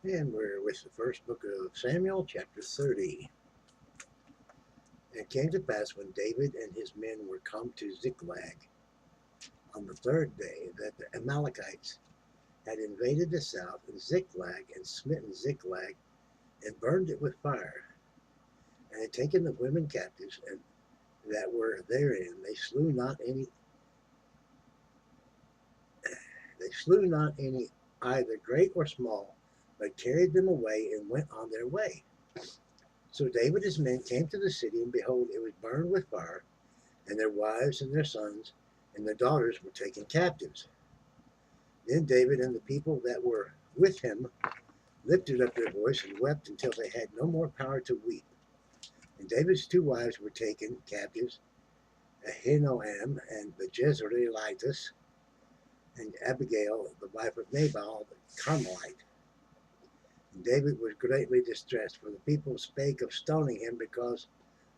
And we're with the first book of Samuel, chapter 30. And it came to pass when David and his men were come to Ziklag on the third day that the Amalekites had invaded the south and Ziklag and smitten Ziklag and burned it with fire, and had taken the women captives and that were therein. They slew not any either great or small, but carried them away and went on their way. So David and his men came to the city, and behold, it was burned with fire, and their wives and their sons and their daughters were taken captives. Then David and the people that were with him lifted up their voice and wept until they had no more power to weep. And David's two wives were taken captives, Ahinoam and the Jezreelitess, and Abigail, the wife of Nabal the Carmelite. And David was greatly distressed, for the people spake of stoning him, because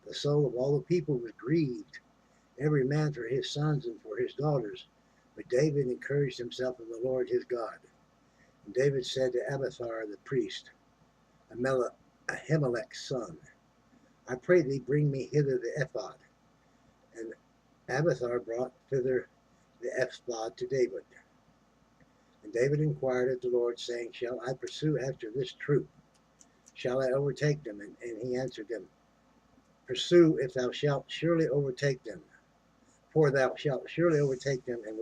the soul of all the people was grieved, every man for his sons and for his daughters. But David encouraged himself in the Lord his God. And David said to Abiathar the priest, Ahimelech's son, I pray thee, bring me hither the ephod. And Abiathar brought thither the ephod to David. And David inquired of the Lord, saying, Shall I pursue after this troop? Shall I overtake them? And he answered him, Pursue, if thou shalt surely overtake them. For thou shalt surely overtake them, and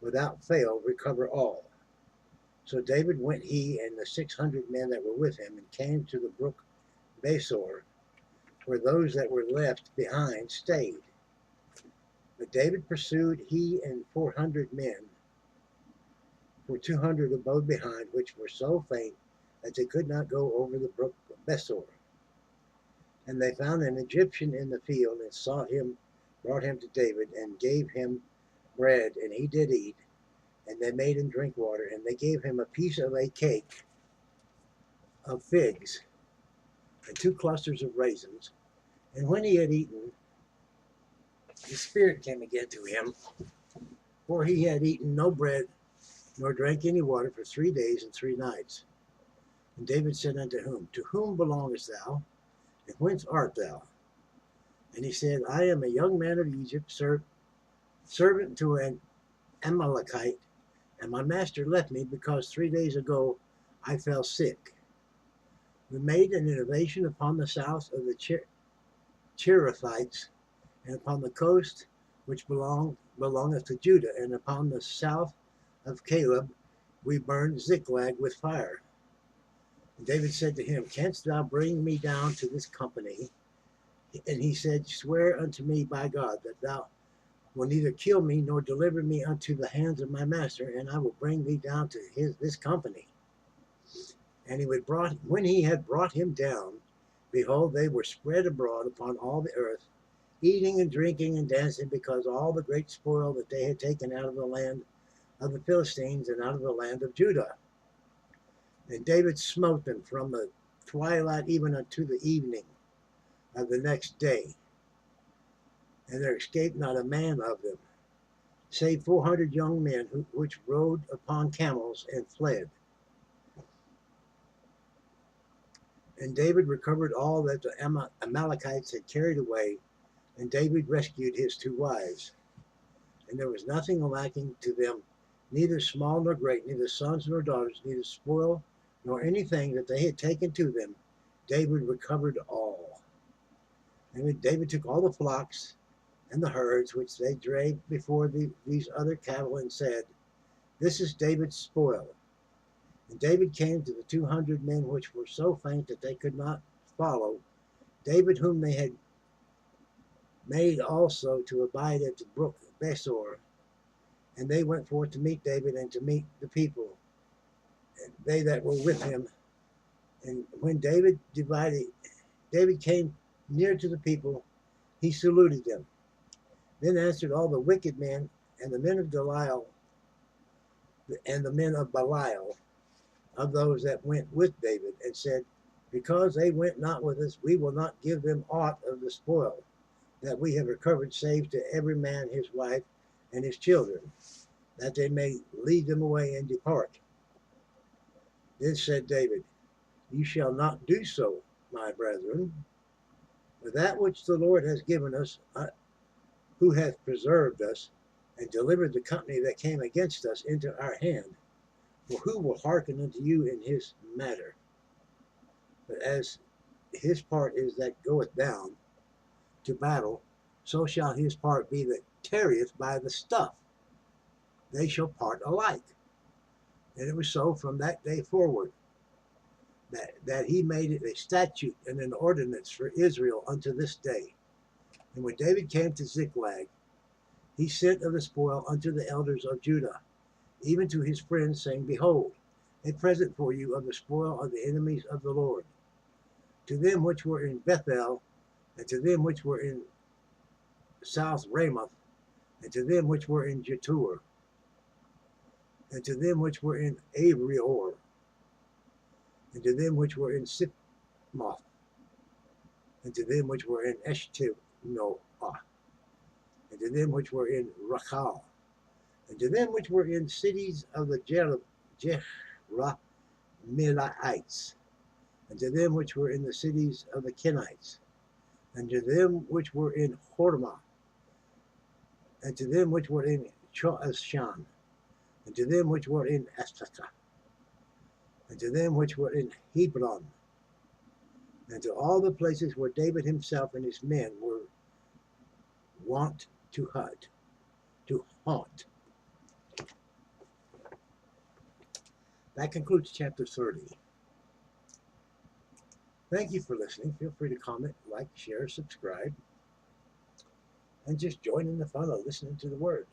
without fail recover all. So David went, he and the 600 men that were with him, and came to the brook Besor, where those that were left behind stayed. But David pursued, he and 400 men, for 200 abode behind, which were so faint that they could not go over the brook Besor. And they found an Egyptian in the field, and sought him, brought him to David, and gave him bread, and he did eat. And they made him drink water, and they gave him a piece of a cake of figs, and 2 clusters of raisins. And when he had eaten, the spirit came again to him, for he had eaten no bread, nor drank any water for 3 days and 3 nights. And David said unto him, To whom belongest thou, and whence art thou? And he said, I am a young man of Egypt, servant to an Amalekite, and my master left me, because 3 days ago I fell sick. We made an innovation upon the south of the Cherethites, and upon the coast which belongeth to Judah, and upon the south of Caleb we burned Ziklag with fire. And David said to him, Canst thou bring me down to this company? And he said, Swear unto me by God that thou wilt neither kill me nor deliver me unto the hands of my master, and I will bring thee down to this company. And when he had brought him down, behold, they were spread abroad upon all the earth, eating and drinking and dancing, because all the great spoil that they had taken out of the land of the Philistines and out of the land of Judah. And David smote them from the twilight even unto the evening of the next day, and there escaped not a man of them, save 400 young men which rode upon camels and fled. And David recovered all that the Amalekites had carried away, and David rescued his 2 wives. And there was nothing lacking to them, neither small nor great, neither sons nor daughters, neither spoil nor anything that they had taken to them. David recovered all. And David took all the flocks and the herds which they drave before these other cattle, and said, This is David's spoil. And David came to the 200 men which were so faint that they could not follow, David whom they had made also to abide at the brook Besor. And they went forth to meet David and to meet the people, and they that were with him. And when David came near to the people, he saluted them. Then answered all the wicked men and the men of Belial, of those that went with David, and said, Because they went not with us, we will not give them aught of the spoil that we have recovered, save to every man his wife and his children, that they may lead them away and depart. Then said David, "You shall not do so, my brethren. For that which the Lord has given us, who hath preserved us, and delivered the company that came against us into our hand, for who will hearken unto you in his matter? But as his part is that goeth down to battle, so shall his part be that tarrieth by the stuff. They shall part alike." And it was so from that day forward, that he made it a statute and an ordinance for Israel unto this day. And when David came to Ziklag, he sent of the spoil unto the elders of Judah, even to his friends, saying, "Behold, a present for you of the spoil of the enemies of the Lord. To them which were in Bethel, and to them which were in South Ramoth, and to them which were in Jetur, and to them which were in Abrior, and to them which were in Sipmoth, and to them which were in Eshtimoah, and to them which were in Rachal, and to them which were in cities of the Jerahmeelites, and to them which were in the cities of the Kenites, and to them which were in Hormah, and to them which were in Choashan, and to them which were in Astaka, and to them which were in Hebron, and to all the places where David himself and his men were wont to haunt. That concludes chapter 30. Thank you for listening. Feel free to comment, like, share, subscribe, and just join in the fun of listening to the word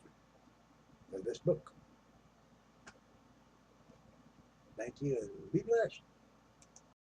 of this book. Thank you, and be blessed.